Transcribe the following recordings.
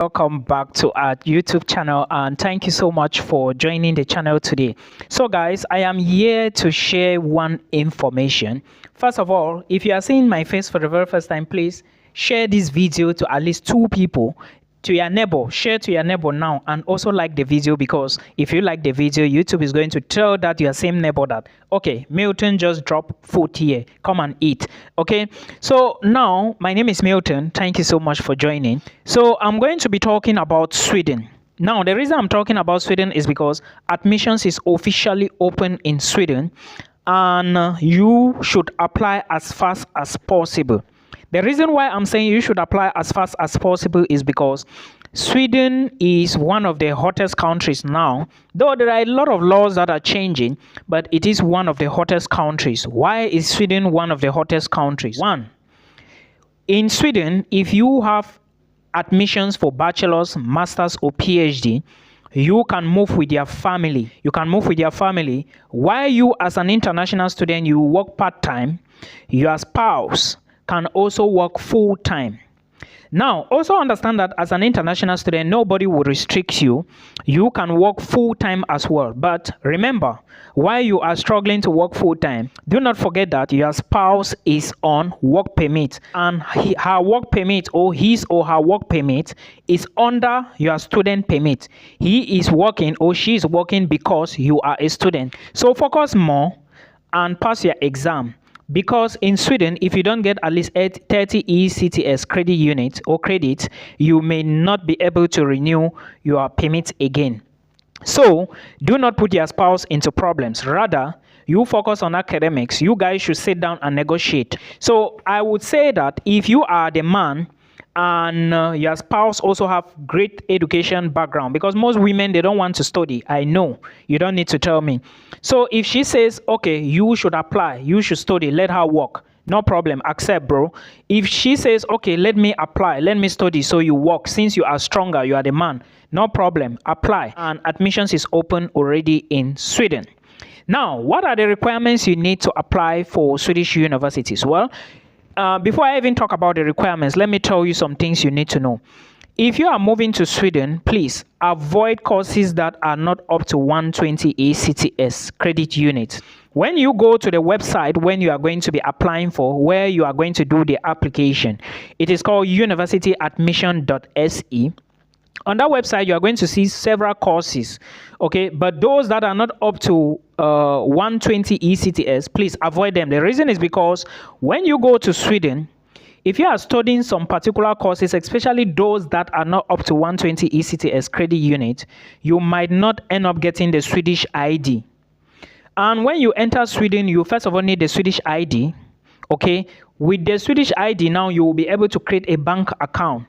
Welcome back to our YouTube channel, and thank you so much for joining the channel today. So guys, I am here to share one information. First of all, if you are seeing my face for the very first time, please share this video to at least 2 people, to your neighbor. Share to your neighbor now, and also like the video, because if you like the video, YouTube is going to tell that your same neighbor that, okay, Milton just dropped food here, come and eat. Okay, so now my name is Milton. Thank you so much for joining. So I'm going to be talking about Sweden. Now the reason I'm talking about Sweden is because admissions is officially open in Sweden, and you should apply as fast as possible. The reason why I'm saying you should apply as fast as possible is because Sweden is one of the hottest countries now. Though there are a lot of laws that are changing, but it is one of the hottest countries. Why is Sweden one of the hottest countries? One, in Sweden, if you have admissions for bachelor's, master's, or PhD, you can move with your family. You can move with your family. While you, as an international student, you work part-time, your spouse can also work full-time. Now, also understand that as an international student, nobody will restrict you. You can work full-time as well. But remember, while you are struggling to work full-time, do not forget that your spouse is on work permit, and her work permit, or his or her work permit, is under your student permit. He is working or she is working because you are a student. So focus more and pass your exam. Because in Sweden, if you don't get at least 30 ECTS credit units or credits, you may not be able to renew your permit again. So do not put your spouse into problems. Rather, you focus on academics. You guys should sit down and negotiate. So I would say that if you are the man and your spouse also have great education background, because most women, they don't want to study. I know, you don't need to tell me. So if she says, okay, you should apply, you should study, let her work, no problem, accept, bro. If she says, okay, let me apply, let me study, so you work, since you are stronger, you are the man, no problem, apply. And admissions is open already in Sweden. Now, what are the requirements you need to apply for Swedish universities? Well, before I even talk about the requirements, let me tell you some things you need to know. If you are moving to Sweden, please avoid courses that are not up to 120 ACTS credit units. When you go to the website, when you are going to be applying for, where you are going to do the application, it is called universityadmission.se. On that website, you are going to see several courses, okay? But those that are not up to 120 ECTS, please avoid them. The reason is because when you go to Sweden, if you are studying some particular courses, especially those that are not up to 120 ECTS credit unit, you might not end up getting the Swedish ID. And when you enter Sweden, you first of all need the Swedish ID, okay? With the Swedish ID, now you will be able to create a bank account,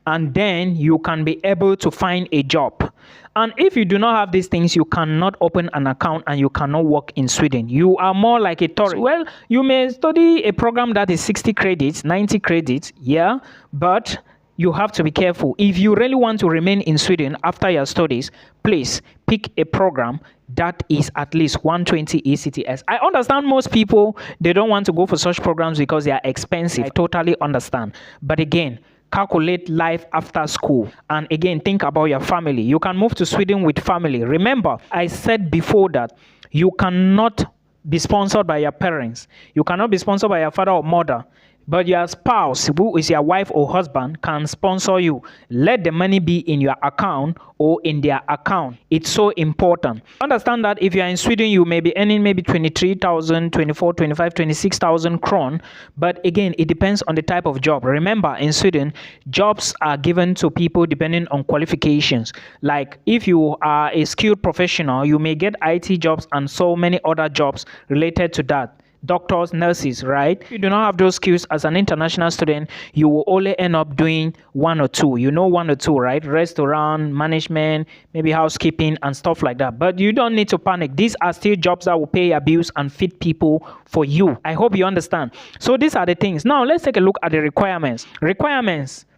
and then you can be able to find a job. And if you do not have these things, you cannot open an account and you cannot work in Sweden. You are more like a tourist. Well, you may study a program that is 60 credits, 90 credits, yeah, but you have to be careful. If you really want to remain in Sweden after your studies, please pick a program that is at least 120 ECTS. I understand most people, they don't want to go for such programs because they are expensive. I totally understand. But again, calculate life after school, and again, think about your family. You can move to Sweden with family. Remember, I said before that you cannot be sponsored by your parents. You cannot be sponsored by your father or mother. But your spouse, who is your wife or husband, can sponsor you. Let the money be in your account or in their account. It's so important. Understand that if you are in Sweden, you may be earning maybe 23,000, 24, 25, 26,000 kron. But again, it depends on the type of job. Remember, in Sweden, jobs are given to people depending on qualifications. Like if you are a skilled professional, you may get IT jobs and so many other jobs related to that. Doctors, nurses, right? If you do not have those skills as an international student, you will only end up doing 1 or 2. You know, 1 or 2, right? Restaurant, management, maybe housekeeping and stuff like that. But you don't need to panic. These are still jobs that will pay your bills and feed people for you. I hope you understand. So these are the things. Now let's take a look at the requirements.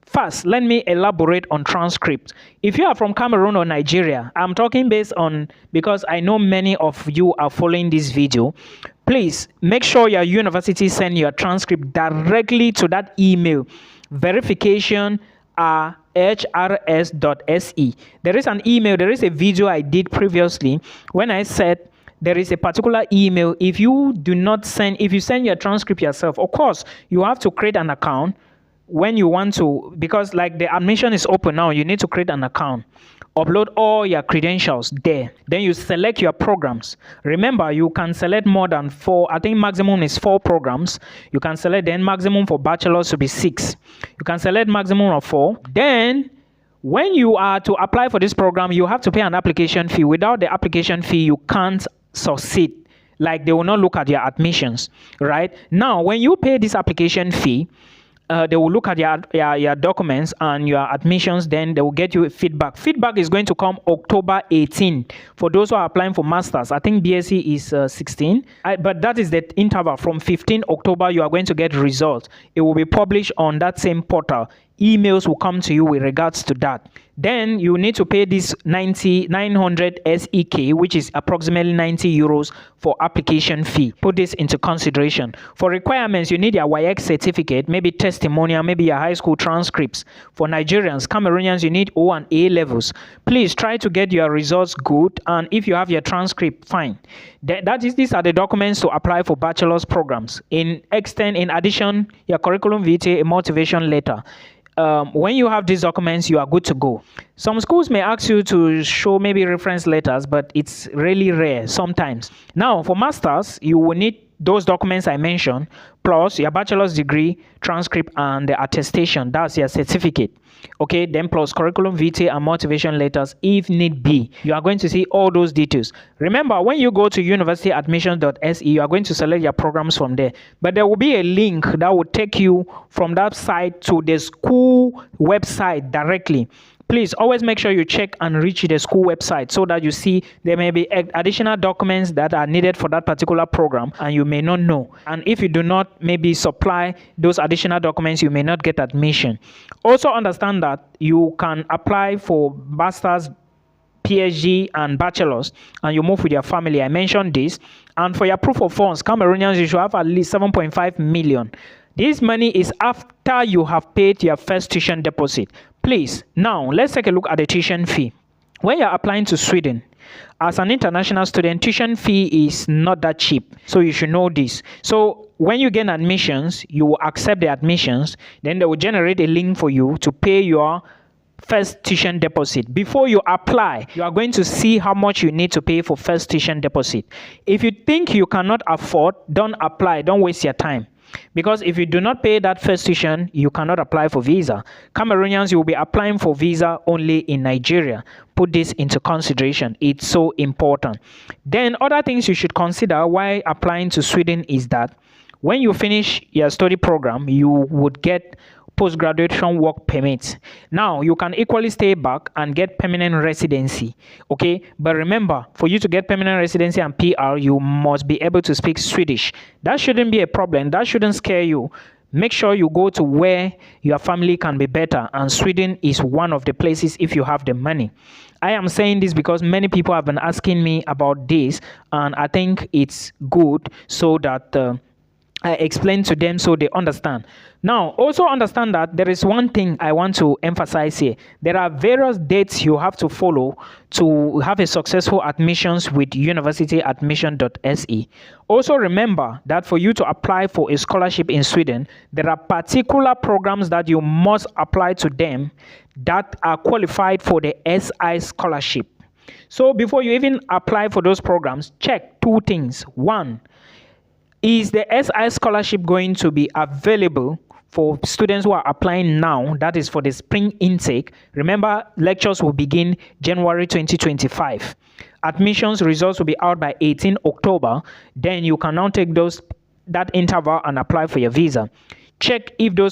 First, let me elaborate on transcript. If you are from Cameroon or Nigeria, I'm talking based on, because I know many of you are following this video. Please make sure your university send your transcript directly to that email. Verification hrs.se. There is an email, there is a video I did previously when I said there is a particular email. If you send your transcript yourself, of course, you have to create an account when you want to, because like the admission is open now, you need to create an account, upload all your credentials there, then you select your programs. Remember, you can select more than 4. I think maximum is 4 programs. You can select, then maximum for bachelor's to be 6. You can select maximum of 4. Then when you are to apply for this program, you have to pay an application fee. Without the application fee, you can't succeed. Like, they will not look at your admissions, right? Now, when you pay this application fee, they will look at your documents and your admissions, then they will get you feedback. Feedback is going to come October 18 for those who are applying for masters. I think BSc is 16, but that is the interval. From 15 October, you are going to get results. It will be published on that same portal. Emails will come to you with regards to that. Then you need to pay this 900 SEK, which is approximately 90 euros for application fee. Put this into consideration. For requirements, you need your YX certificate, maybe testimonial, maybe your high school transcripts. For Nigerians, Cameroonians, you need O and A levels. Please try to get your results good, and if you have your transcript, fine. These are the documents to apply for bachelor's programs. In addition, your curriculum vitae, a motivation letter. When you have these documents, you are good to go. Some schools may ask you to show maybe reference letters, but it's really rare sometimes. Now, for masters, you will need those documents I mentioned, plus your bachelor's degree, transcript, and the attestation. That's your certificate. Okay, then plus curriculum vitae and motivation letters if need be. You are going to see all those details. Remember, when you go to universityadmissions.se, you are going to select your programs from there. But there will be a link that will take you from that site to the school website directly. Please always make sure you check and reach the school website so that you see there may be additional documents that are needed for that particular program and you may not know. And if you do not maybe supply those additional documents, you may not get admission. Also understand that you can apply for master's, PhD, and bachelor's, and you move with your family. I mentioned this. And for your proof of funds, Cameroonians, you should have at least 7.5 million. This money is after you have paid your first tuition deposit. Please, now let's take a look at the tuition fee. When you're applying to Sweden, as an international student, tuition fee is not that cheap. So you should know this. So when you get admissions, you will accept the admissions. Then they will generate a link for you to pay your first tuition deposit. Before you apply, you are going to see how much you need to pay for first tuition deposit. If you think you cannot afford, don't apply. Don't waste your time. Because if you do not pay that first tuition, you cannot apply for visa. Cameroonians, you will be applying for visa only in Nigeria. Put this into consideration. It's so important. Then other things you should consider while applying to Sweden is that when you finish your study program, you would get post-graduation work permit. Now, you can equally stay back and get permanent residency, okay? But remember, for you to get permanent residency and PR, you must be able to speak Swedish. That shouldn't be a problem. That shouldn't scare you. Make sure you go to where your family can be better, and Sweden is one of the places if you have the money. I am saying this because many people have been asking me about this, and I think it's good so that I explain to them so they understand. Now, also understand that there is one thing I want to emphasize here. There are various dates you have to follow to have a successful admissions with universityadmission.se. Also remember that for you to apply for a scholarship in Sweden, there are particular programs that you must apply to them that are qualified for the SI scholarship. So before you even apply for those programs, check two things. One, is the SI scholarship going to be available for students who are applying now? That is for the spring intake. Remember, lectures will begin January 2025. Admissions results will be out by 18 October. Then you can now take that interval and apply for your visa. Check if the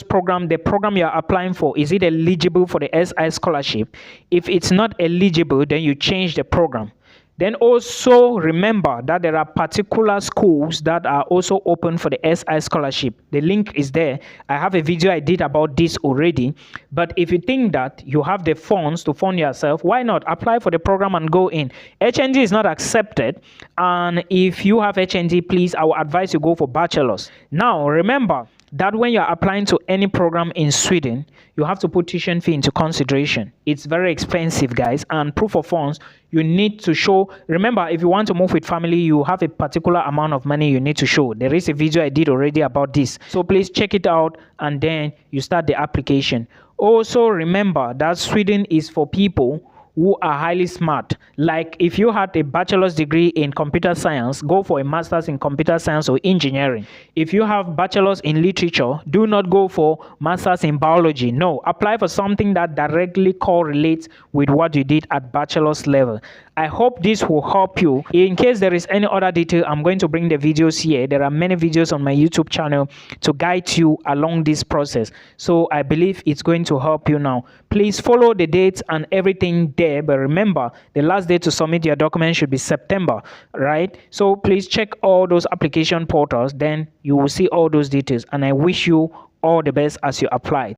program you are applying for, is it eligible for the SI scholarship? If it's not eligible, then you change the program. Then also remember that there are particular schools that are also open for the SI scholarship. The link is there. I have a video I did about this already. But if you think that you have the funds to fund yourself, why not apply for the program and go in? HND is not accepted. And if you have HND, please, I will advise you go for bachelor's. Now, remember, that when you're applying to any program in Sweden, you have to put tuition fee into consideration. It's very expensive, guys, and proof of funds, you need to show. Remember, if you want to move with family, you have a particular amount of money you need to show. There is a video I did already about this, so please check it out and then you start the application. Also remember that Sweden is for people who are highly smart. Like if you had a bachelor's degree in computer science, go for a master's in computer science or engineering. If you have bachelor's in literature, do not go for master's in biology. No, apply for something that directly correlates with what you did at bachelor's level. I hope this will help you. In case there is any other detail, I'm going to bring the videos here. There are many videos on my YouTube channel to guide you along this process. So I believe it's going to help you now. Please follow the dates and everything there. But remember, the last day to submit your document should be September, right? So please check all those application portals. Then you will see all those details. And I wish you all the best as you apply.